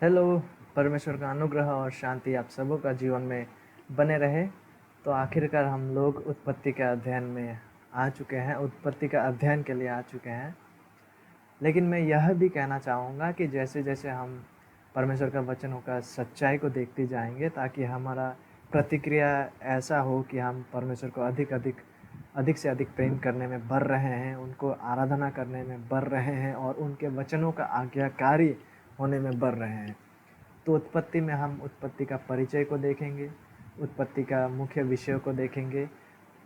Hello. परमेश्वर का अनुग्रह और शांति आप सबों का जीवन में बने रहे। तो आखिरकार हम लोग उत्पत्ति के अध्ययन में आ चुके हैं, उत्पत्ति का अध्ययन के लिए आ चुके हैं। लेकिन मैं यह भी कहना चाहूँगा कि जैसे जैसे हम परमेश्वर का वचनों का सच्चाई को देखते जाएंगे, ताकि हमारा प्रतिक्रिया ऐसा हो कि हम परमेश्वर को अधिक से अधिक प्रेम करने में बढ़ रहे हैं, उनको आराधना करने में बढ़ रहे हैं और उनके वचनों का आज्ञाकारी होने में बढ़ रहे हैं। तो उत्पत्ति में हम उत्पत्ति का परिचय को देखेंगे, उत्पत्ति का मुख्य विषयों को देखेंगे।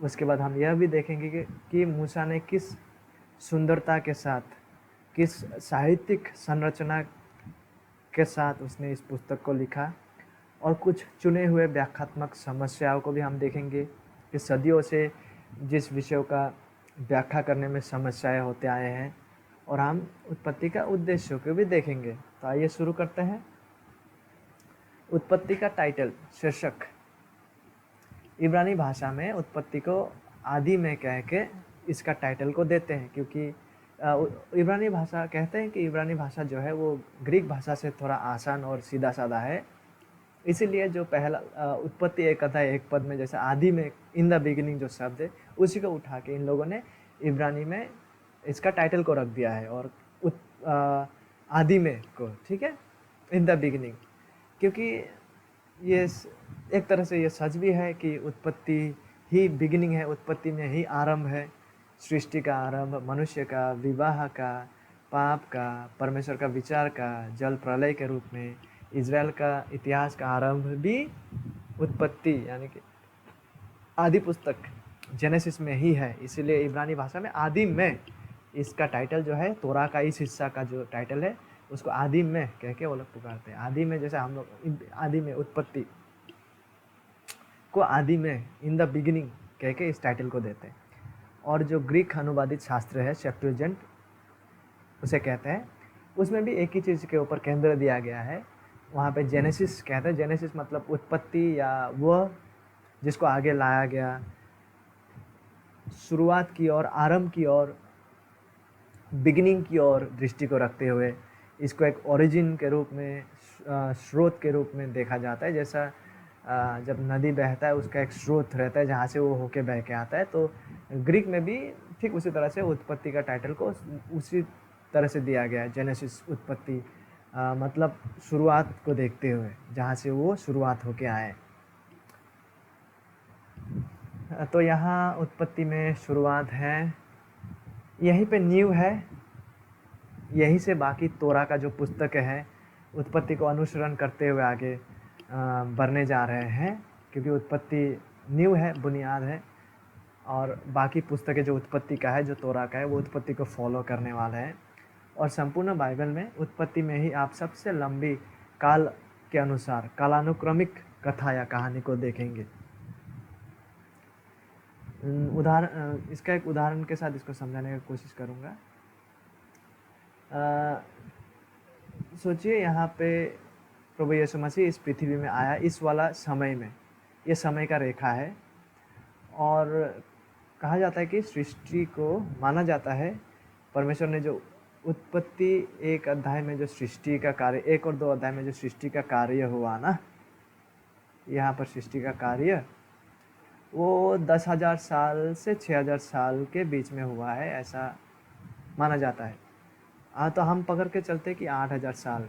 उसके बाद हम यह भी देखेंगे कि मूसा ने किस सुंदरता के साथ, किस साहित्यिक संरचना के साथ उसने इस पुस्तक को लिखा। और कुछ चुने हुए व्याख्यात्मक समस्याओं को भी हम देखेंगे कि सदियों से जिस विषयों का व्याख्या करने में समस्याएं होते आए हैं, और हम उत्पत्ति का उद्देश्य को भी देखेंगे। तो आइए शुरू करते हैं। उत्पत्ति का टाइटल, शीर्षक, इब्रानी भाषा में उत्पत्ति को आदि में कह के इसका टाइटल को देते हैं, क्योंकि इब्रानी भाषा कहते हैं कि इब्रानी भाषा जो है वो ग्रीक भाषा से थोड़ा आसान और सीधा साधा है। इसीलिए जो पहला उत्पत्ति एक अध्याय एक पद में जैसे आदि में इन द बिगिनिंग जो शब्द है, उसी को उठा के इन लोगों ने इब्रानी में इसका टाइटल को रख दिया है, और आदि में को, ठीक है, इन द बिगिनिंग। क्योंकि ये एक तरह से ये सच भी है कि उत्पत्ति ही बिगिनिंग है, उत्पत्ति में ही आरंभ है। सृष्टि का आरंभ, मनुष्य का, विवाह का, पाप का, परमेश्वर का विचार का, जल प्रलय के रूप में इज़राइल का इतिहास का आरंभ भी उत्पत्ति यानी कि आदि पुस्तक जेनेसिस में ही है। इसीलिए इब्रानी भाषा में आदि में इसका टाइटल जो है, तोरा का इस हिस्सा का जो टाइटल है उसको आदि में कह के वो लोग पुकारते हैं। आदि में, जैसे हम लोग आदि में, उत्पत्ति को आदि में, इन द बिगिनिंग कह के इस टाइटल को देते हैं। और जो ग्रीक अनुवादित शास्त्र है सेप्टुअजिंट उसे कहते हैं, उसमें भी एक ही चीज़ के ऊपर केंद्र दिया गया है। वहाँ पे जेनेसिस कहते हैं। जेनेसिस मतलब उत्पत्ति या वह जिसको आगे लाया गया, शुरुआत की ओर, आरंभ की ओर, बिगिनिंग की ओर दृष्टि को रखते हुए इसको एक ओरिजिन के रूप में, स्रोत के रूप में देखा जाता है। जैसा जब नदी बहता है उसका एक स्रोत रहता है जहाँ से वो होके बह के आता है, तो ग्रीक में भी ठीक उसी तरह से उत्पत्ति का टाइटल को उसी तरह से दिया गया है। जेनेसिस, उत्पत्ति मतलब शुरुआत को देखते हुए, जहाँ से वो शुरुआत होके आए। तो यहाँ उत्पत्ति में शुरुआत है, यहीं पे न्यू है, यहीं से बाकी तोरा का जो पुस्तक है उत्पत्ति को अनुसरण करते हुए आगे बढ़ने जा रहे हैं, क्योंकि उत्पत्ति न्यू है, बुनियाद है। और बाकी पुस्तकें जो उत्पत्ति का है, जो तोरा का है, वो उत्पत्ति को फॉलो करने वाले हैं। और संपूर्ण बाइबल में उत्पत्ति में ही आप सबसे लंबी काल के अनुसार कालानुक्रमिक कथा या कहानी को देखेंगे। इसका एक उदाहरण के साथ इसको समझाने की कोशिश करूँगा। सोचिए यहाँ पे प्रभु यीशु मसीह इस पृथ्वी में आया, इस वाला समय में, ये समय का रेखा है। और कहा जाता है कि सृष्टि को, माना जाता है परमेश्वर ने जो उत्पत्ति एक अध्याय में जो सृष्टि का कार्य, 1 और 2 अध्याय में जो सृष्टि का कार्य हुआ ना, यहाँ पर सृष्टि का कार्य वो 10,000 साल से 6,000 साल के बीच में हुआ है, ऐसा माना जाता है। तो हम पकड़ के चलते कि 8,000 साल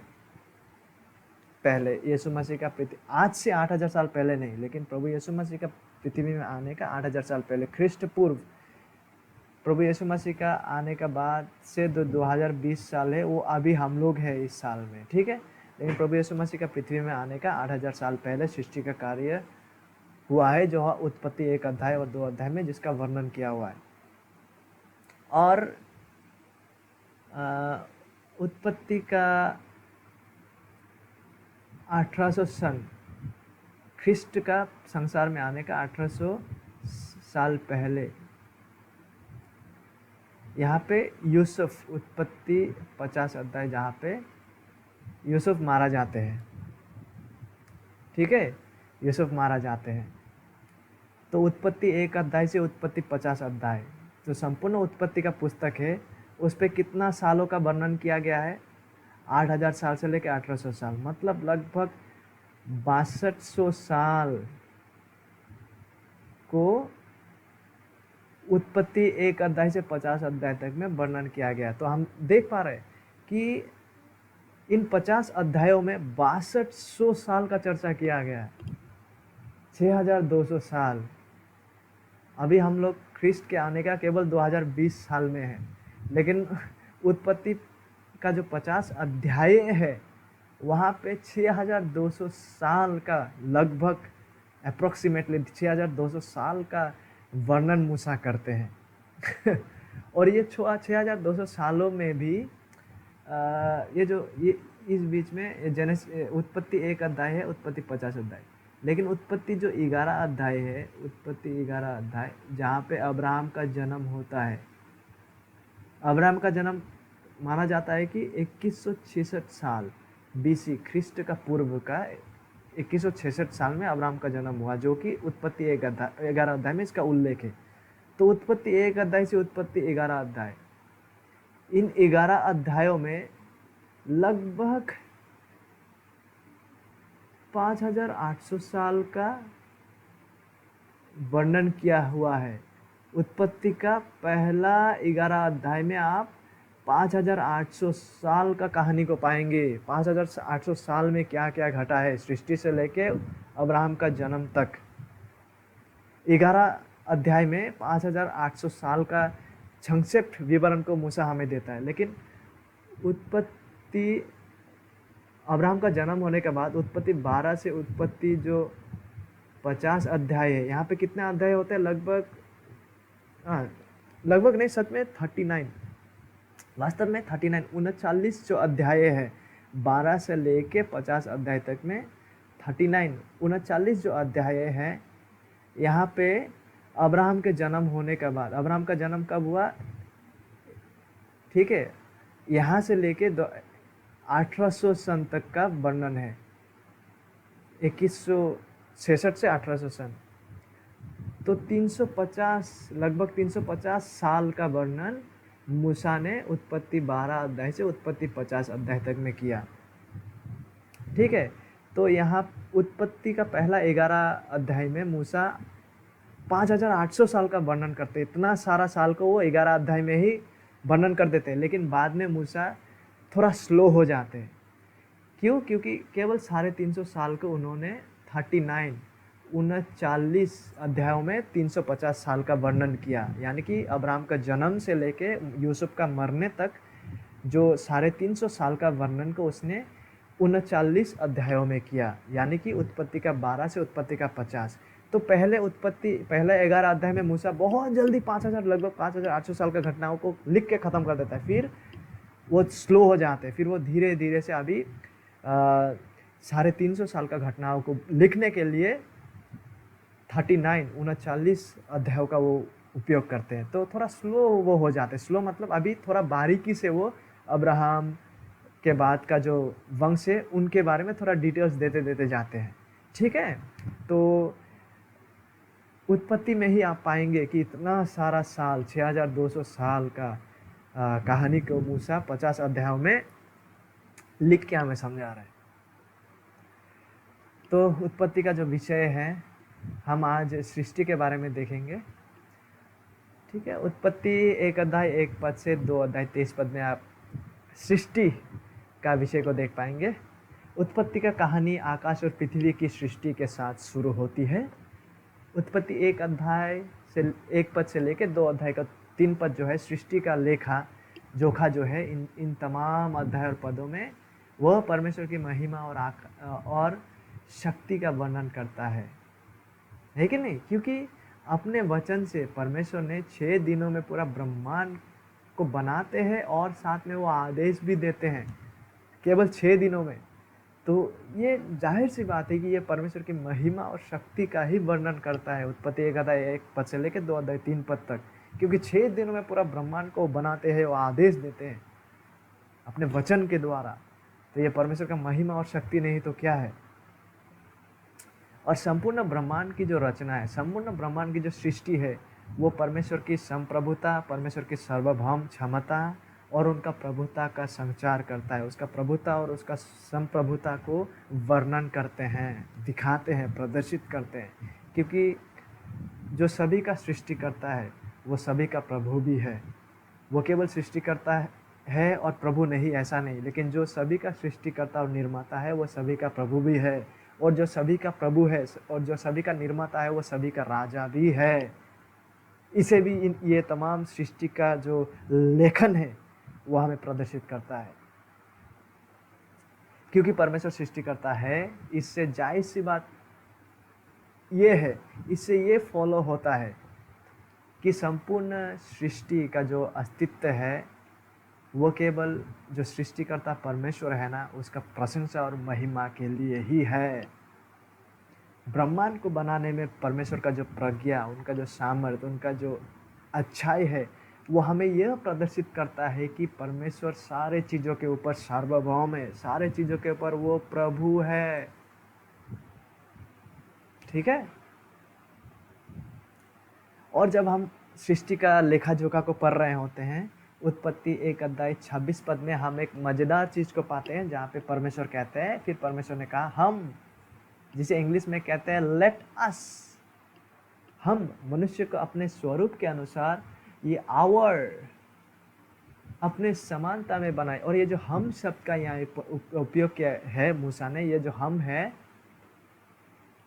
पहले यीशु मसीह का आज से 8,000 साल पहले नहीं, लेकिन प्रभु यीशु मसीह का पृथ्वी में आने का 8,000 साल पहले, ख्रिस्ट पूर्व, प्रभु यीशु मसीह का आने का बाद से 2020 साल है, वो अभी हम लोग हैं इस साल में, ठीक है। लेकिन प्रभु यीशु मसीह का पृथ्वी में आने का 8,000 साल पहले सृष्टि का कार्य हुआ है, जो उत्पत्ति 1 अध्याय और 2 अध्याय में जिसका वर्णन किया हुआ है। और उत्पत्ति का 1800 सन, ख्रिस्ट का संसार में आने का 1800 साल पहले, यहाँ पे यूसुफ, उत्पत्ति 50 अध्याय, जहाँ पे यूसुफ मारा जाते हैं, ठीक है, यूसुफ मारा जाते हैं। तो उत्पत्ति 1 अध्याय से उत्पत्ति 50 अध्याय, जो संपूर्ण उत्पत्ति का पुस्तक है, उस पर कितना सालों का वर्णन किया गया है? 8,000 साल से लेकर 1800 साल, मतलब लगभग 6200 साल को उत्पत्ति 1 अध्याय से 50 अध्याय तक में वर्णन किया गया। तो हम देख पा रहे हैं कि इन 50 अध्यायों में 6200 साल का चर्चा किया गया है। 6200 साल। अभी हम लोग ख्रिस्ट के आने का केवल 2020 साल में है, लेकिन उत्पत्ति का जो 50 अध्याय है वहाँ पे 6200 साल का, लगभग अप्रोक्सीमेटली 6200 साल का वर्णन मूसा करते हैं। और ये 6200 सालों में भी ये इस बीच में उत्पत्ति 1 अध्याय है, उत्पत्ति 50 अध्याय, लेकिन उत्पत्ति जो 11 अध्याय है, उत्पत्ति 11 अध्याय जहाँ पे अब्राहम का जन्म होता है। अब्राहम का जन्म माना जाता है कि 2166 साल बीसी, ख्रिस्ट का पूर्व का 2166 साल में अब्राहम का जन्म हुआ, जो कि उत्पत्ति 11 अध्याय में इसका उल्लेख है। तो उत्पत्ति 1 अध्याय से उत्पत्ति 11 अध्याय, इन 11 अध्यायों में लगभग 5800 साल का वर्णन किया हुआ है। उत्पत्ति का पहला 11 अध्याय में आप 5800 साल का कहानी को पाएंगे। 5800 साल में क्या क्या घटा है सृष्टि से लेके अब्राहम का जन्म तक। 11 अध्याय में 5800 साल का संक्षिप्त विवरण को मूसा हमें देता है। लेकिन उत्पत्ति, अब्राहम का जन्म होने के बाद उत्पत्ति 12 से उत्पत्ति जो 50 अध्याय है, यहाँ पे कितने अध्याय होते हैं? लगभग नहीं, सच में 39, वास्तव में 39 जो अध्याय है 12 से लेके 50 अध्याय तक में 39 जो अध्याय है, यहाँ पे अब्राहम के जन्म होने के बाद, अब्राहम का जन्म कब हुआ, ठीक है, यहाँ से लेके 1800 सन तक का वर्णन है। 2166 से 1800 सन, तो 350, लगभग 350 साल का वर्णन मूसा ने उत्पत्ति 12 अध्याय से उत्पत्ति 50 अध्याय तक में किया। ठीक है, तो यहाँ उत्पत्ति का पहला 11 अध्याय में मूसा 5800 साल का वर्णन करते। इतना सारा साल को वो 11 अध्याय में ही वर्णन कर देते हैं। लेकिन बाद में मूसा थोड़ा स्लो हो जाते हैं। क्यों? क्योंकि केवल 350 साल को उन्होंने 39 अध्यायों में 350 साल का वर्णन किया। यानी कि अब्राहम का जन्म से लेके यूसुफ का मरने तक जो 350 साल का वर्णन को उसने 39 अध्यायों में किया। यानी कि उत्पत्ति का 12 से उत्पत्ति का 50। तो पहले 11 अध्याय में मूसा बहुत जल्दी लगभग 5800 साल का घटनाओं को लिख के ख़त्म कर देता है। फिर वो स्लो हो जाते हैं, फिर वो धीरे धीरे से अभी 350 साल का घटनाओं को लिखने के लिए 39 अध्यायों का वो उपयोग करते हैं। तो थोड़ा स्लो वो हो जाते हैं। स्लो मतलब अभी थोड़ा बारीकी से वो अब्राहम के बाद का जो वंश है उनके बारे में थोड़ा डिटेल्स देते जाते हैं। ठीक है, तो उत्पत्ति में ही आप पाएंगे कि इतना सारा साल, 6200 साल का कहानी को मूसा 50 अध्यायों में लिख के हमें समझा रहा है। तो उत्पत्ति का जो विषय है, हम आज सृष्टि के बारे में देखेंगे। ठीक है, उत्पत्ति 1 अध्याय 1 पद से 2 अध्याय 23 पद में आप सृष्टि का विषय को देख पाएंगे। उत्पत्ति का कहानी आकाश और पृथ्वी की सृष्टि के साथ शुरू होती है। उत्पत्ति 1 अध्याय से 1 पद से लेकर 2 अध्याय का 3 पद जो है सृष्टि का लेखा जोखा जो है इन तमाम अध्याय और पदों में वह परमेश्वर की महिमा और शक्ति का वर्णन करता है कि नहीं? क्योंकि अपने वचन से परमेश्वर ने 6 दिनों में पूरा ब्रह्मांड को बनाते हैं और साथ में वो आदेश भी देते हैं केवल 6 दिनों में। तो ये जाहिर सी बात है कि ये परमेश्वर की महिमा और शक्ति का ही वर्णन करता है। उत्पत्ति 1 अध्याय 1 पद से लेकर 2 अध्याय 3 पद तक, क्योंकि 6 दिनों में पूरा ब्रह्मांड को बनाते हैं, वो आदेश देते हैं अपने वचन के द्वारा। तो ये परमेश्वर का महिमा और शक्ति नहीं तो क्या है? और संपूर्ण ब्रह्मांड की जो रचना है, संपूर्ण ब्रह्मांड की जो सृष्टि है, वो परमेश्वर की संप्रभुता, परमेश्वर की सार्वभौम क्षमता और उनका प्रभुता का संचार करता है, उसका प्रभुता और उसका संप्रभुता को वर्णन करते हैं, दिखाते हैं, प्रदर्शित करते हैं। क्योंकि जो सभी का सृष्टि करता है वो सभी का प्रभु भी है। वो केवल सृष्टि करता है और प्रभु नहीं, ऐसा नहीं, लेकिन जो सभी का सृष्टिकर्ता और निर्माता है वो सभी का प्रभु भी है। और जो सभी का प्रभु है और जो सभी का निर्माता है वो सभी का राजा भी है। इसे भी ये तमाम सृष्टि का जो लेखन है वो हमें प्रदर्शित करता है। क्योंकि परमेश्वर सृष्टि करता है, इससे जायज़ सी बात ये है, इससे ये फॉलो होता है कि संपूर्ण सृष्टि का जो अस्तित्व है वो केवल जो सृष्टिकर्ता परमेश्वर है ना, उसका प्रशंसा और महिमा के लिए ही है। ब्रह्मांड को बनाने में परमेश्वर का जो प्रज्ञा, उनका जो सामर्थ्य, उनका जो अच्छाई है, वो हमें यह प्रदर्शित करता है कि परमेश्वर सारे चीज़ों के ऊपर सार्वभौम है, सारे चीज़ों के ऊपर वो प्रभु है। ठीक है। और जब हम सृष्टि का लेखा जोखा को पढ़ रहे होते हैं, उत्पत्ति 1:26 में हम एक मज़ेदार चीज़ को पाते हैं, जहाँ पे परमेश्वर कहते हैं, फिर परमेश्वर ने कहा हम, जिसे इंग्लिश में कहते हैं लेट अस, हम मनुष्य को अपने स्वरूप के अनुसार, ये आवर, अपने समानता में बनाए। और ये जो हम शब्द का यहाँ उपयोग किया है मूसा ने, ये जो हम है,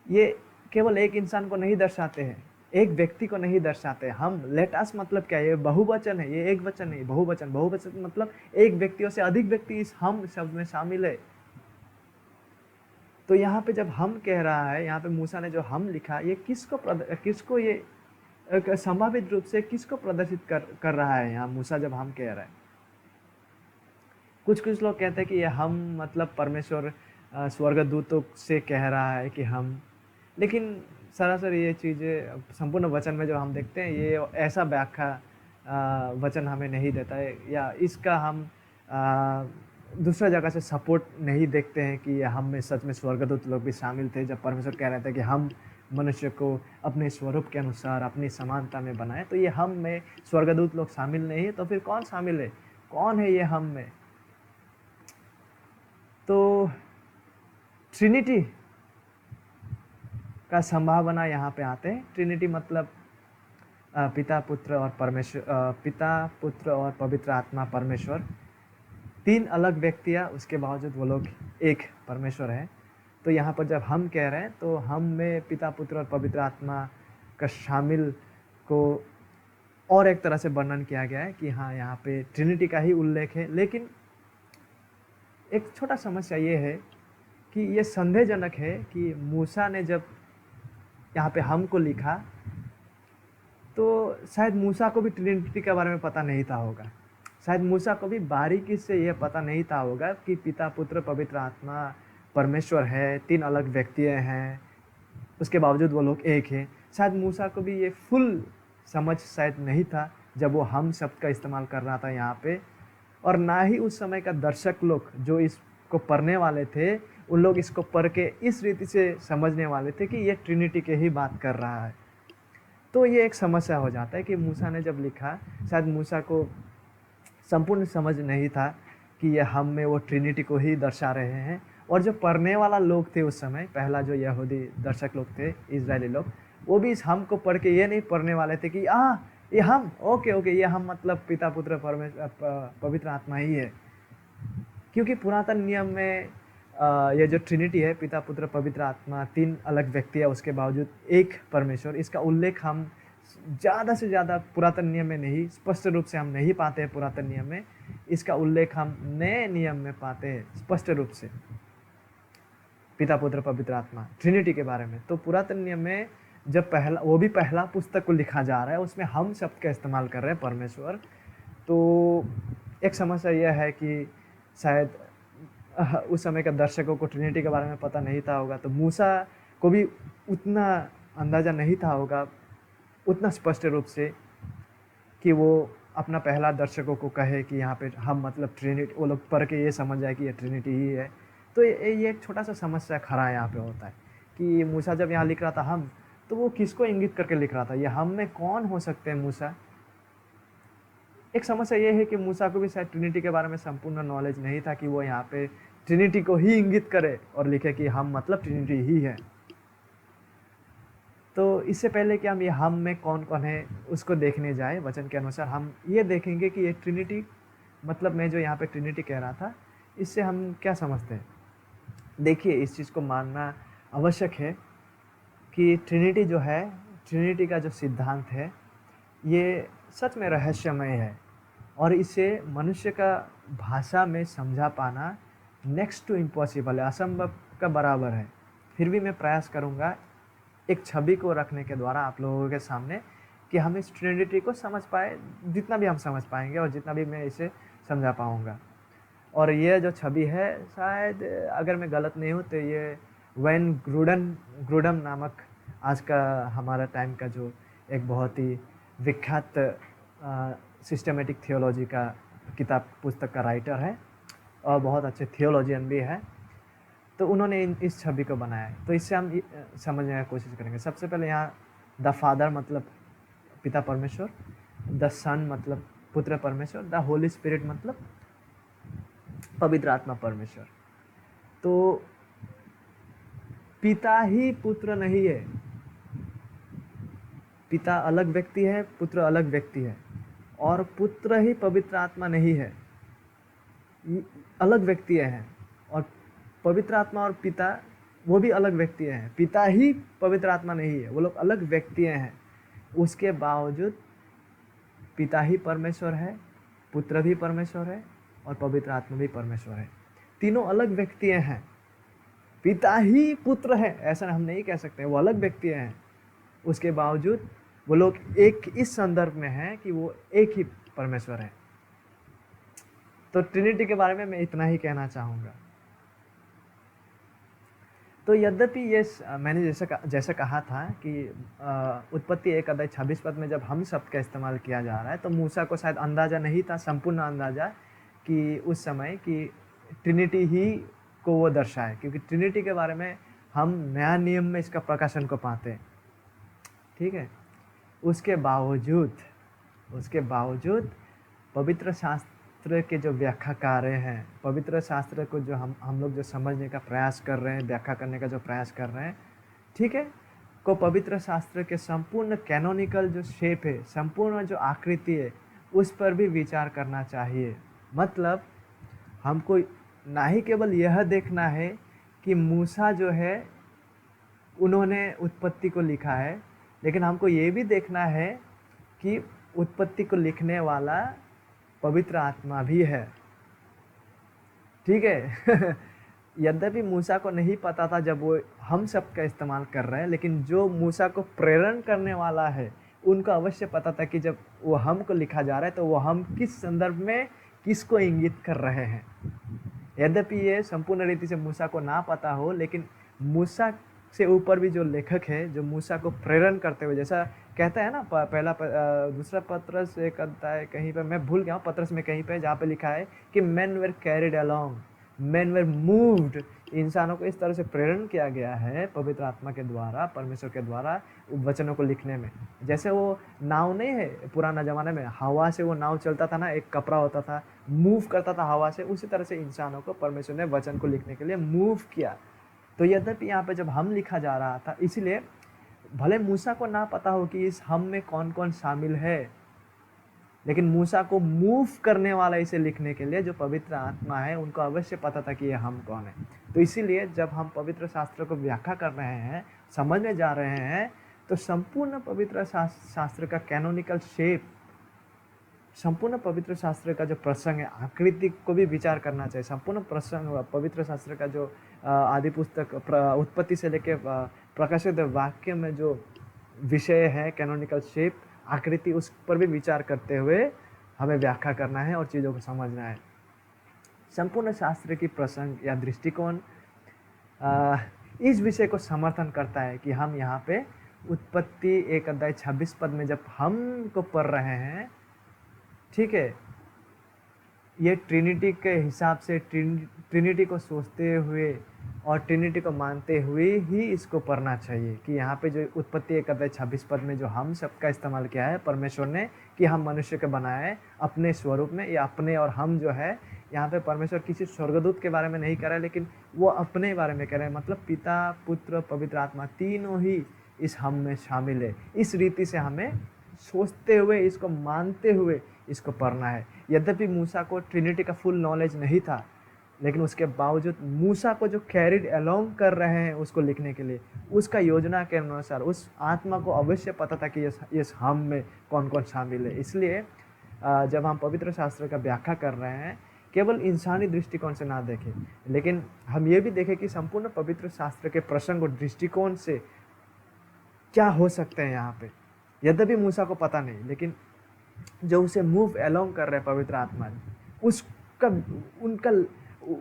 ये केवल एक इंसान को नहीं दर्शाते हैं, एक व्यक्ति को नहीं दर्शाते। हम लेट अस मतलब क्या है? ये बहुवचन है, ये एक वचन नहीं, बहुवचन। बहुवचन मतलब एक व्यक्तियों से अधिक व्यक्ति इस हम शब्द में शामिल है। तो यहाँ पे जब हम कह रहा है, यहाँ पे मूसा ने जो हम लिखा, ये किसको ये संभावित रूप से किसको प्रदर्शित कर रहा है? यहाँ मूसा जब हम कह रहा है, कुछ लोग कहते हैं कि ये हम मतलब परमेश्वर स्वर्गदूतों से कह रहा है कि हम, लेकिन सरासर ये चीज़ें संपूर्ण वचन में जो हम देखते हैं, ये ऐसा व्याख्या वचन हमें नहीं देता है, या इसका हम दूसरा जगह से सपोर्ट नहीं देखते हैं कि ये हम में सच में स्वर्गदूत लोग भी शामिल थे, जब परमेश्वर कह रहे थे कि हम मनुष्य को अपने स्वरूप के अनुसार अपनी समानता में बनाए। तो ये हम में स्वर्गदूत लोग शामिल नहीं है, तो फिर कौन शामिल है? कौन है ये हम में? तो ट्रिनिटी का संभावना यहाँ पे आते हैं। ट्रिनिटी मतलब पिता पुत्र और परमेश्वर, पिता पुत्र और पवित्र आत्मा परमेश्वर, तीन अलग व्यक्तियाँ, उसके बावजूद वो लोग एक परमेश्वर है। तो यहाँ पर जब हम कह रहे हैं, तो हम में पिता पुत्र और पवित्र आत्मा का शामिल को और एक तरह से वर्णन किया गया है कि हाँ, यहाँ पे ट्रिनिटी का ही उल्लेख है। लेकिन एक छोटा समस्या ये है कि ये संदेहजनक है कि मूसा ने जब यहाँ पे हमको लिखा, तो शायद मूसा को भी ट्रिनिटी के बारे में पता नहीं था होगा। शायद मूसा को भी बारीकी से यह पता नहीं था होगा कि पिता पुत्र पवित्र आत्मा परमेश्वर है, तीन अलग व्यक्ति हैं, उसके बावजूद वो लोग एक हैं। शायद मूसा को भी ये फुल समझ शायद नहीं था जब वो हम शब्द का इस्तेमाल कर रहा था यहाँ पे। और ना ही उस समय का दर्शक लोग जो इसको पढ़ने वाले थे, उन लोग इसको पढ़ के इस रीति से समझने वाले थे कि ये ट्रिनिटी के ही बात कर रहा है। तो ये एक समस्या हो जाता है कि मूसा ने जब लिखा, शायद मूसा को संपूर्ण समझ नहीं था कि ये हम में वो ट्रिनिटी को ही दर्शा रहे हैं। और जो पढ़ने वाला लोग थे उस समय, पहला जो यहूदी दर्शक लोग थे, इजरायली लोग, वो भी इस हम को पढ़ के ये नहीं पढ़ने वाले थे कि ये हम, ओके ये हम मतलब पिता पुत्र पवित्र आत्मा ही है। क्योंकि पुरातन नियम में ये जो ट्रिनिटी है, पिता पुत्र पवित्र आत्मा, तीन अलग व्यक्ति है, उसके बावजूद एक परमेश्वर, इसका उल्लेख हम ज़्यादा से ज़्यादा पुरातन नियम में नहीं, स्पष्ट रूप से हम नहीं पाते हैं पुरातन नियम में। इसका उल्लेख हम नए नियम में पाते हैं स्पष्ट रूप से, पिता पुत्र पवित्र आत्मा, ट्रिनिटी के बारे में। तो पुरातन नियम में जब पहला पुस्तक को लिखा जा रहा है, उसमें हम शब्द का इस्तेमाल कर रहे हैं परमेश्वर। तो एक समस्या यह है कि शायद उस समय के दर्शकों को ट्रिनिटी के बारे में पता नहीं था होगा, तो मूसा को भी उतना अंदाज़ा नहीं था होगा उतना स्पष्ट रूप से कि वो अपना पहला दर्शकों को कहे कि यहाँ पे हम मतलब ट्रिनिटी, वो लोग पढ़ के ये समझ जाए कि ये ट्रिनिटी ही है। तो ये एक छोटा सा समस्या खड़ा यहाँ पे होता है कि मूसा जब यहाँ लिख रहा था हम, तो वो किसको इंगित करके लिख रहा था? ये हम में कौन हो सकते हैं मूसा? एक समस्या ये है कि मूसा को भी शायद ट्रिनिटी के बारे में संपूर्ण नॉलेज नहीं था कि वो यहाँ पे ट्रिनिटी को ही इंगित करे और लिखे कि हम मतलब ट्रिनिटी ही है। तो इससे पहले कि हम ये हम में कौन कौन है उसको देखने जाए वचन के अनुसार, हम ये देखेंगे कि ये ट्रिनिटी मतलब मैं जो यहाँ पे ट्रिनिटी कह रहा था इससे हम क्या समझते हैं। देखिए, इस चीज़ को मानना आवश्यक है कि ट्रिनिटी जो है, ट्रिनिटी का जो सिद्धांत है ये सच में रहस्यमय है और इसे मनुष्य का भाषा में समझा पाना नेक्स्ट टू इम्पॉसिबल है, असंभव का बराबर है। फिर भी मैं प्रयास करूँगा एक छवि को रखने के द्वारा आप लोगों के सामने कि हम इस ट्रिनिटी को समझ पाए, जितना भी हम समझ पाएंगे और जितना भी मैं इसे समझा पाऊँगा। और ये जो छवि है, शायद अगर मैं गलत नहीं हूँ तो ये वैन ग्रूडम नामक आज का हमारा टाइम का जो एक बहुत ही विख्यात सिस्टमेटिक थियोलॉजी का किताब पुस्तक का राइटर है और बहुत अच्छे थियोलॉजियन भी है, तो उन्होंने इस छवि को बनाया है। तो इससे हम समझने की कोशिश करेंगे। सबसे पहले यहाँ द फादर मतलब पिता परमेश्वर, द सन मतलब पुत्र परमेश्वर, द होली स्पिरिट मतलब पवित्र आत्मा परमेश्वर। तो पिता ही पुत्र नहीं है, पिता अलग व्यक्ति है, पुत्र अलग व्यक्ति है, और पुत्र ही पवित्र आत्मा नहीं है, अलग व्यक्ति हैं। और पवित्र आत्मा और पिता वो भी अलग व्यक्ति हैं, पिता ही पवित्र आत्मा नहीं है, वो लोग अलग व्यक्ति हैं। उसके बावजूद पिता ही परमेश्वर है, पुत्र भी परमेश्वर है और पवित्र आत्मा भी परमेश्वर है। तीनों अलग व्यक्ति हैं। पिता ही पुत्र है ऐसा हम नहीं कह सकते, वो अलग व्यक्ति हैं। उसके बावजूद वो लोग एक इस संदर्भ में हैं कि वो एक ही परमेश्वर है। तो ट्रिनिटी के बारे में मैं इतना ही कहना चाहूँगा। तो यद्यपि ये मैंने जैसा कहा था कि उत्पत्ति 1:26 पद में जब हम शब्द का इस्तेमाल किया जा रहा है तो मूसा को शायद अंदाज़ा नहीं था, संपूर्ण अंदाज़ा कि उस समय कि ट्रिनिटी ही को वो दर्शाए, क्योंकि ट्रिनिटी के बारे में हम नया नियम में इसका प्रकाशन को पाते हैं। ठीक है, उसके बावजूद पवित्र शास्त्र के जो व्याख्याकार हैं, पवित्र शास्त्र को जो हम लोग जो समझने का प्रयास कर रहे हैं, व्याख्या करने का जो प्रयास कर रहे हैं, ठीक है, को पवित्र शास्त्र के संपूर्ण कैनोनिकल जो शेप है, संपूर्ण जो आकृति है, उस पर भी विचार करना चाहिए। मतलब हमको ना ही केवल यह देखना है कि मूसा जो है उन्होंने उत्पत्ति को लिखा है, लेकिन हमको ये भी देखना है कि उत्पत्ति को लिखने वाला पवित्र आत्मा भी है। ठीक है यद्यपि मूसा को नहीं पता था जब वो हम सब का इस्तेमाल कर रहे हैं, लेकिन जो मूसा को प्रेरण करने वाला है उनको अवश्य पता था कि जब वो हम को लिखा जा रहा है तो वो हम किस संदर्भ में किसको इंगित कर रहे हैं। यद्यपि ये संपूर्ण रीति से मूसा को ना पता हो, लेकिन मूसा से ऊपर भी जो लेखक है जो मूसा को प्रेरण करते हुए, जैसा कहता है ना दूसरा पत्रस एक अध्याय कहीं पे, मैं भूल गया हूँ पत्रस में कहीं पे, जहाँ पे लिखा है कि men were carried along, men were moved। इंसानों को इस तरह से प्रेरण किया गया है पवित्र आत्मा के द्वारा, परमेश्वर के द्वारा वचनों को लिखने में। जैसे वो नाव नहीं है पुराना ज़माने में, हवा से वो नाव चलता था ना, एक कपड़ा होता था, मूव करता था हवा से, उसी तरह से इंसानों को परमेश्वर ने वचन को लिखने के लिए मूव किया। तो यद्यपि यहाँ पे जब हम लिखा जा रहा था, इसलिए भले मूसा को ना पता हो कि इस हम में कौन कौन शामिल है, लेकिन मूसा को मूव करने वाला इसे लिखने के लिए जो पवित्र आत्मा है, उनको अवश्य पता था कि ये हम कौन है। तो इसीलिए जब हम पवित्र शास्त्र को व्याख्या कर रहे हैं, समझने जा रहे हैं, तो संपूर्ण पवित्र शास्त्र का कैनोनिकल शेप, संपूर्ण पवित्र शास्त्र का जो प्रसंग है, आकृति को भी विचार करना चाहिए। संपूर्ण प्रसंग पवित्र शास्त्र का जो आदि पुस्तक उत्पत्ति से लेकर प्रकाशित वाक्य में जो विषय है, कैनोनिकल शेप, आकृति, उस पर भी विचार करते हुए हमें व्याख्या करना है और चीज़ों को समझना है। संपूर्ण शास्त्र की प्रसंग या दृष्टिकोण इस विषय को समर्थन करता है कि हम यहाँ पे उत्पत्ति 1:26 पद में जब हम को पढ़ रहे हैं, ठीक है, ये ट्रिनिटी के हिसाब से ट्रिनिटी को सोचते हुए और ट्रिनिटी को मानते हुए ही इसको पढ़ना चाहिए। कि यहाँ पे जो उत्पत्ति 1 अध्याय 26 पद में जो हम शब्द का इस्तेमाल किया है परमेश्वर ने, कि हम मनुष्य को बनाया है अपने स्वरूप में, या अपने और हम जो है, यहाँ पे परमेश्वर किसी स्वर्गदूत के बारे में नहीं कर रहा है, लेकिन वो अपने बारे में कह रहे हैं। मतलब पिता, पुत्र, पवित्र आत्मा तीनों ही इस हम में शामिल है। इस रीति से हमें सोचते हुए, इसको मानते हुए इसको पढ़ना है। यद्यपि मूसा को ट्रिनिटी का फुल नॉलेज नहीं था, लेकिन उसके बावजूद मूसा को जो कैरिड अलोंग कर रहे हैं उसको लिखने के लिए, उसका योजना के अनुसार उस आत्मा को अवश्य पता था कि इस हम में कौन कौन शामिल है। इसलिए जब हम पवित्र शास्त्र का व्याख्या कर रहे हैं, केवल इंसानी दृष्टिकोण से ना देखें, लेकिन हम ये भी देखें कि संपूर्ण पवित्र शास्त्र के प्रसंग और दृष्टिकोण से क्या हो सकते हैं यहाँ पे। यद्यपि मूसा को पता नहीं, लेकिन जो उसे मूव अलोंग कर रहे हैं पवित्र आत्मा, उसका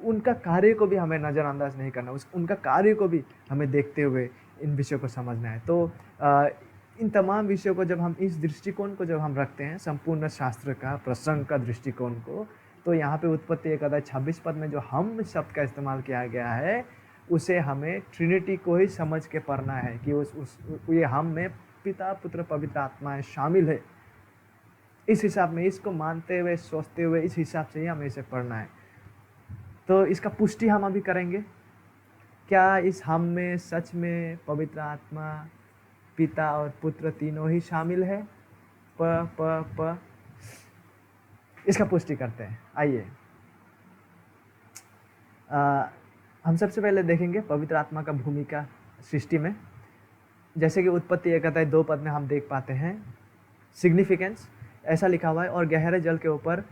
उनका कार्य को भी हमें नज़रअंदाज नहीं करना, उनका कार्य को भी हमें देखते हुए इन विषयों को समझना है। तो इन तमाम विषयों को जब हम इस दृष्टिकोण को जब हम रखते हैं, संपूर्ण शास्त्र का प्रसंग का दृष्टिकोण को, तो यहाँ पे उत्पत्ति 1 अध्याय 26 पद में जो हम शब्द का इस्तेमाल किया गया है, उसे हमें ट्रिनिटी को ही समझ के पढ़ना है कि ये हम में पिता, पुत्र, पवित्र आत्माएं शामिल है। इस हिसाब में इसको मानते हुए, सोचते हुए, इस हिसाब से ही हमें इसे पढ़ना है। तो इसका पुष्टि हम अभी करेंगे। क्या इस हम में सच में पवित्र आत्मा, पिता और पुत्र तीनों ही शामिल है? प इसका पुष्टि करते हैं। आइए, हम सबसे पहले देखेंगे पवित्र आत्मा का भूमिका सृष्टि में। जैसे कि उत्पत्ति 1 अध्याय 2 पद में हम देख पाते हैं सिग्निफिकेंस, ऐसा लिखा हुआ है, और गहरे जल के ऊपर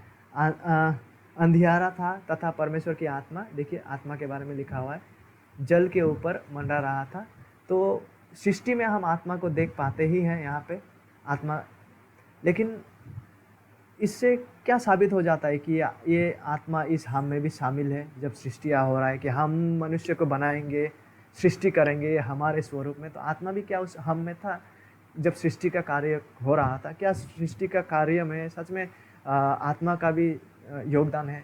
अंधियारा था तथा परमेश्वर की आत्मा, देखिए आत्मा के बारे में लिखा हुआ है, जल के ऊपर मंडरा रहा था। तो सृष्टि में हम आत्मा को देख पाते ही हैं यहाँ पे आत्मा, लेकिन इससे क्या साबित हो जाता है कि ये आत्मा इस हम में भी शामिल है। जब सृष्टि हो रहा है कि हम मनुष्य को बनाएंगे, सृष्टि करेंगे हमारे स्वरूप में, तो आत्मा भी क्या उस हम में था जब सृष्टि का कार्य हो रहा था? क्या सृष्टि का कार्य में सच में आत्मा का भी योगदान है?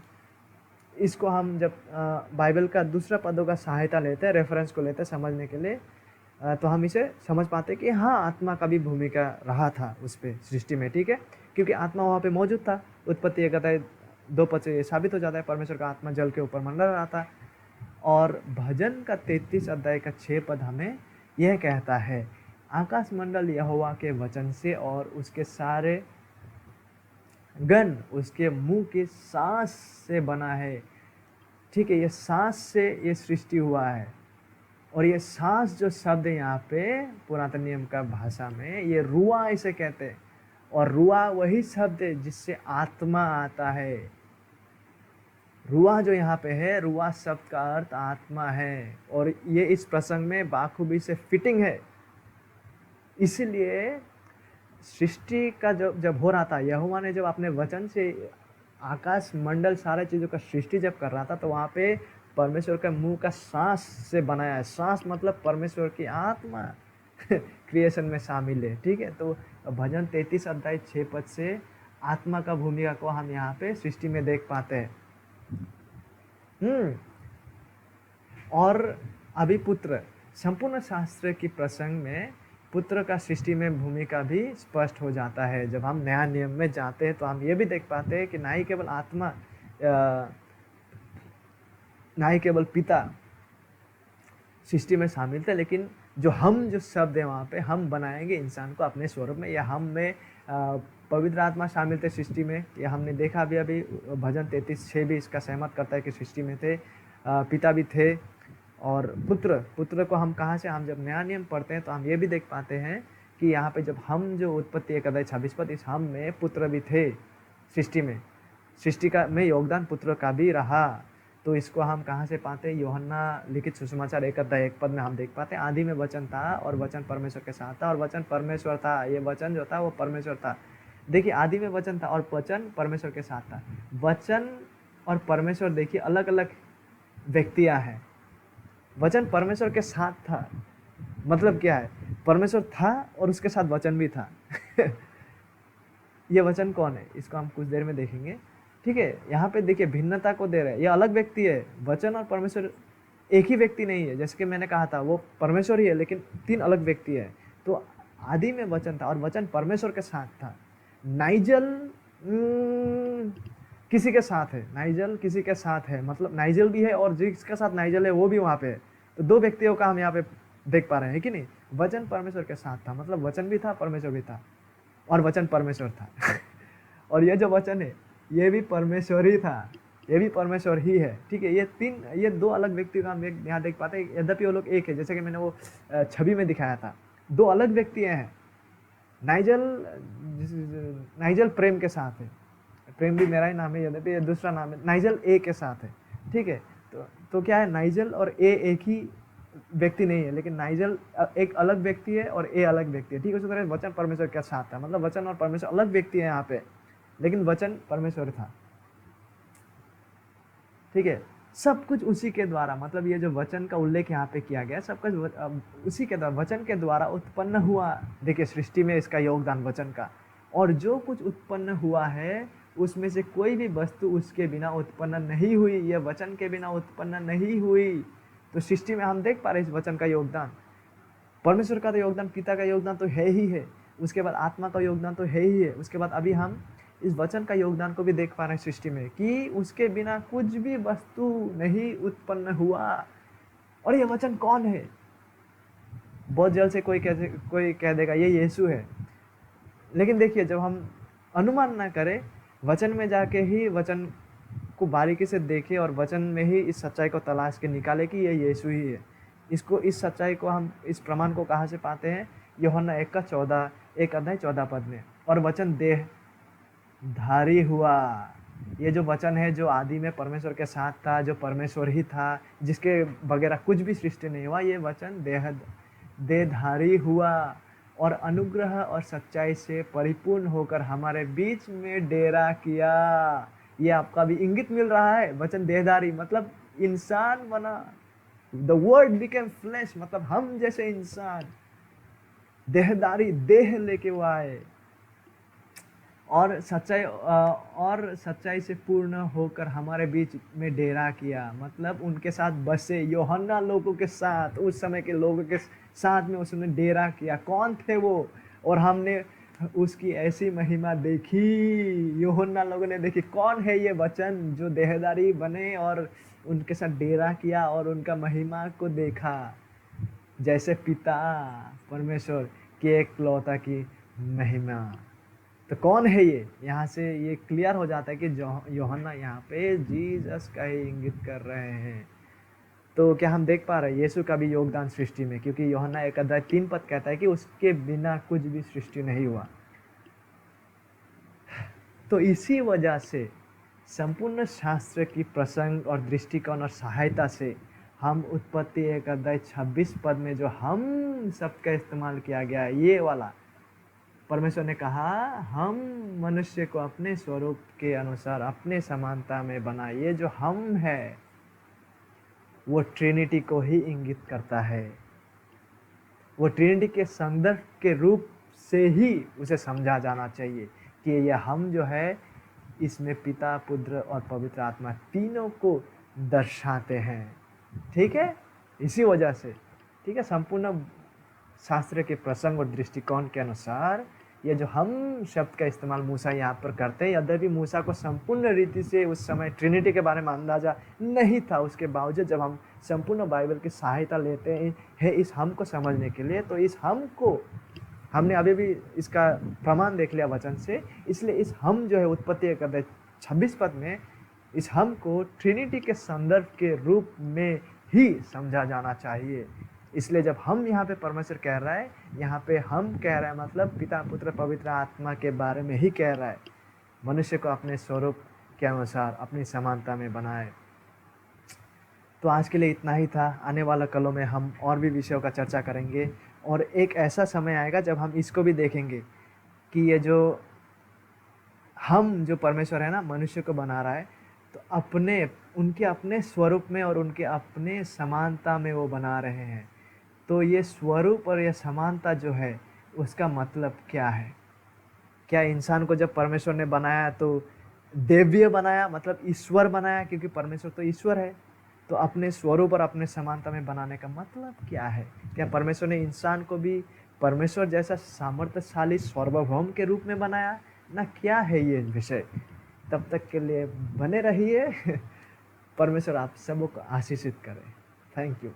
इसको हम जब बाइबल का दूसरा पदों का सहायता लेते हैं, रेफरेंस को लेते हैं समझने के लिए, तो हम इसे समझ पाते हैं कि हाँ, आत्मा का भी भूमिका रहा था उस पर सृष्टि में, ठीक है, क्योंकि आत्मा वहाँ पे मौजूद था। उत्पत्ति 1 अध्याय 2 पद से ये साबित हो जाता है, परमेश्वर का आत्मा जल के ऊपर मंडरा रहा था। और भजन का 33 अध्याय का 6 पद हमें यह कहता है, आकाश मंडल यहोवा के वचन से और उसके सारे गण उसके मुंह की सांस से बना है। ठीक है, ये सांस से ये सृष्टि हुआ है। और ये सांस जो शब्द है यहाँ पे पुरातन नियम का भाषा में, ये रुआ इसे कहते हैं, और रुआ वही शब्द है जिससे आत्मा आता है। रुआ जो यहाँ पे है, रुआ शब्द का अर्थ आत्मा है, और ये इस प्रसंग में बाखूबी से फिटिंग है। इसीलिए सृष्टि का जब हो रहा था, यहोवा ने जब अपने वचन से आकाश मंडल सारे चीज़ों का सृष्टि जब कर रहा था, तो वहाँ पे परमेश्वर का मुंह का सांस से बनाया है। सांस मतलब परमेश्वर की आत्मा क्रिएशन में शामिल है, ठीक है। तो भजन 33 अध्याय 6 पद से आत्मा का भूमिका को हम यहाँ पे सृष्टि में देख पाते हैं। और अभी पुत्र, संपूर्ण शास्त्र की प्रसंग में पुत्र का सृष्टि में भूमिका भी स्पष्ट हो जाता है। जब हम नया नियम में जाते हैं तो हम ये भी देख पाते हैं कि ना ही केवल आत्मा, ना ही केवल पिता सृष्टि में शामिल थे, लेकिन जो शब्द है वहाँ पे, हम बनाएंगे इंसान को अपने स्वरूप में, या हम में पवित्र आत्मा शामिल थे सृष्टि में। यह हमने देखा अभी भजन 33:6 भी इसका सहमत करता है कि सृष्टि में थे, पिता भी थे। और पुत्र को हम कहाँ से, हम जब नया नियम पढ़ते हैं तो हम ये भी देख पाते हैं कि यहाँ पे जब हम जो उत्पत्ति 1 अध्याय 26 पद, इस हम में पुत्र भी थे सृष्टि में, सृष्टि का में योगदान पुत्र का भी रहा। तो इसको हम कहाँ से पाते हैं? यूहन्ना लिखित सुसमाचार 1 अध्याय 1 पद में हम देख पाते हैं, आदि में वचन था और वचन परमेश्वर के साथ था और वचन परमेश्वर था। ये वचन जो था वो परमेश्वर था। देखिए, आदि में वचन था और वचन परमेश्वर के साथ था। वचन और परमेश्वर देखिए अलग अलग व्यक्तियाँ हैं। वचन परमेश्वर के साथ था मतलब क्या है? परमेश्वर था और उसके साथ वचन भी था। ये वचन कौन है? इसको हम कुछ देर में देखेंगे, ठीक है। यहाँ पे देखिए भिन्नता को दे रहे हैं, ये अलग व्यक्ति है। वचन और परमेश्वर एक ही व्यक्ति नहीं है, जैसे कि मैंने कहा था वो परमेश्वर ही है लेकिन 3 अलग व्यक्ति है। तो आदि में वचन था और वचन परमेश्वर के साथ था। नाइजल किसी के साथ है, नाइजल किसी के साथ है, मतलब नाइजल भी है और जिसके साथ नाइजल है वो भी वहाँ पे है। तो 2 व्यक्तियों का हम यहाँ पे देख पा रहे हैं कि नहीं। वचन परमेश्वर के साथ था, मतलब वचन भी था परमेश्वर भी था और वचन परमेश्वर था और ये जो वचन है ये भी परमेश्वर ही था, ये भी परमेश्वर ही है। ठीक है, ये 2 अलग व्यक्तियों का हम यहाँ देख पाते हैं, यद्यपि वो लोग एक है, जैसे कि मैंने वो छवि में दिखाया था। 2 अलग व्यक्ति हैं। नाइजल प्रेम के साथ है, प्रेम भी मेरा ही नाम है, यद्यपि ये दूसरा नाम है। नाइजल ए के साथ है। ठीक है, तो क्या है, नाइजल और ए एक ही व्यक्ति नहीं है, लेकिन नाइजल एक अलग व्यक्ति है और ए अलग व्यक्ति है। ठीक है, उसी तरह वचन परमेश्वर के साथ था, मतलब वचन और परमेश्वर अलग व्यक्ति है यहाँ पे, लेकिन वचन परमेश्वर था। ठीक है, सब कुछ उसी के द्वारा, मतलब ये जो वचन का उल्लेख यहाँ पे किया गया, सब कुछ उसी के द्वारा, वचन के द्वारा उत्पन्न हुआ। देखिए सृष्टि में इसका योगदान वचन का, और जो कुछ उत्पन्न हुआ है उसमें से कोई भी वस्तु उसके बिना उत्पन्न नहीं हुई, यह वचन के बिना उत्पन्न नहीं हुई। तो सृष्टि में हम देख पा रहे हैं इस वचन का योगदान। परमेश्वर का तो योगदान, पिता का योगदान तो है ही है, उसके बाद आत्मा का योगदान तो है ही है, उसके बाद अभी हम इस वचन का योगदान को भी देख पा रहे हैं सृष्टि में कि उसके बिना कुछ भी वस्तु नहीं उत्पन्न हुआ। और ये वचन कौन है? बहुत जल्द से कोई कह देगा ये यीशु है, लेकिन देखिए जब हम अनुमान ना करें, वचन में जाके ही वचन को बारीकी से देखें और वचन में ही इस सच्चाई को तलाश के निकाले कि ये यीशु ही है। इस सच्चाई को हम, इस प्रमाण को कहाँ से पाते हैं? यूहन्ना 1:14 में। और वचन देह धारी हुआ। ये जो वचन है जो आदि में परमेश्वर के साथ था, जो परमेश्वर ही था, जिसके वगैरह कुछ भी सृष्टि नहीं हुआ, ये वचन देहधारी हुआ और अनुग्रह और सच्चाई से परिपूर्ण होकर हमारे बीच में डेरा किया। ये आपका भी इंगित मिल रहा है, वचन देहधारी मतलब इंसान बना। द वर्ड बिकेम फ्लेश, मतलब हम जैसे इंसान, देहधारी, देह लेके वो आए और सच्चाई से पूर्ण होकर हमारे बीच में डेरा किया, मतलब उनके साथ बसे। यूहन्ना लोगों के साथ, उस समय के लोगों के साथ में उसने डेरा किया। कौन थे वो? और हमने उसकी ऐसी महिमा देखी, यूहन्ना लोगों ने देखी। कौन है ये वचन जो देहधारी बने और उनके साथ डेरा किया और उनका महिमा को देखा, जैसे पिता परमेश्वर की एकलौता की महिमा। तो कौन है ये? यहाँ से ये क्लियर हो जाता है कि यूहन्ना यहाँ पे जीसस का ही इंगित कर रहे हैं। तो क्या हम देख पा रहे हैं यीशु का भी योगदान सृष्टि में? क्योंकि यूहन्ना 1:3 कहता है कि उसके बिना कुछ भी सृष्टि नहीं हुआ। तो इसी वजह से संपूर्ण शास्त्र की प्रसंग और दृष्टिकोण और सहायता से हम उत्पत्ति 1:26 में जो हम सबका इस्तेमाल किया गया, ये वाला, परमेश्वर ने कहा हम मनुष्य को अपने स्वरूप के अनुसार अपने समानता में बनाए। ये जो हम है वो ट्रिनिटी को ही इंगित करता है। वो ट्रिनिटी के संदर्भ के रूप से ही उसे समझा जाना चाहिए कि ये हम जो है इसमें पिता, पुत्र और पवित्र आत्मा तीनों को दर्शाते हैं। ठीक है, इसी वजह से, ठीक है, संपूर्ण शास्त्र के प्रसंग और दृष्टिकोण के अनुसार ये जो हम शब्द का इस्तेमाल मूसा यहाँ पर करते हैं, यद्यपि मूसा को संपूर्ण रीति से उस समय ट्रिनिटी के बारे में अंदाजा नहीं था, उसके बावजूद जब हम संपूर्ण बाइबल की सहायता लेते हैं इस हम को समझने के लिए, तो इस हम को हमने अभी भी इसका प्रमाण देख लिया वचन से। इसलिए इस हम जो है उत्पत्ति 1:26 में इस हम को ट्रिनिटी के संदर्भ के रूप में ही समझा जाना चाहिए। इसलिए जब हम यहाँ पे परमेश्वर कह रहा है, यहाँ पे हम कह रहा है, मतलब पिता, पुत्र, पवित्र आत्मा के बारे में ही कह रहा है। मनुष्य को अपने स्वरूप के अनुसार अपनी समानता में बनाए। तो आज के लिए इतना ही था। आने वाला कलों में हम और भी विषयों का चर्चा करेंगे और एक ऐसा समय आएगा जब हम इसको भी देखेंगे कि ये जो हम जो परमेश्वर है ना, मनुष्य को बना रहा है, तो उनके अपने स्वरूप में और उनके अपने समानता में वो बना रहे हैं। तो ये स्वरूप और ये समानता जो है उसका मतलब क्या है? क्या इंसान को जब परमेश्वर ने बनाया तो देव्य बनाया, मतलब ईश्वर बनाया? क्योंकि परमेश्वर तो ईश्वर है। तो अपने स्वरूप और अपने समानता में बनाने का मतलब क्या है? क्या परमेश्वर ने इंसान को भी परमेश्वर जैसा सामर्थ्यशाली सार्वभौम के रूप में बनाया ना? क्या है ये विषय? तब तक के लिए बने रहिए। परमेश्वर आप सबको आशीषित करे। Thank you.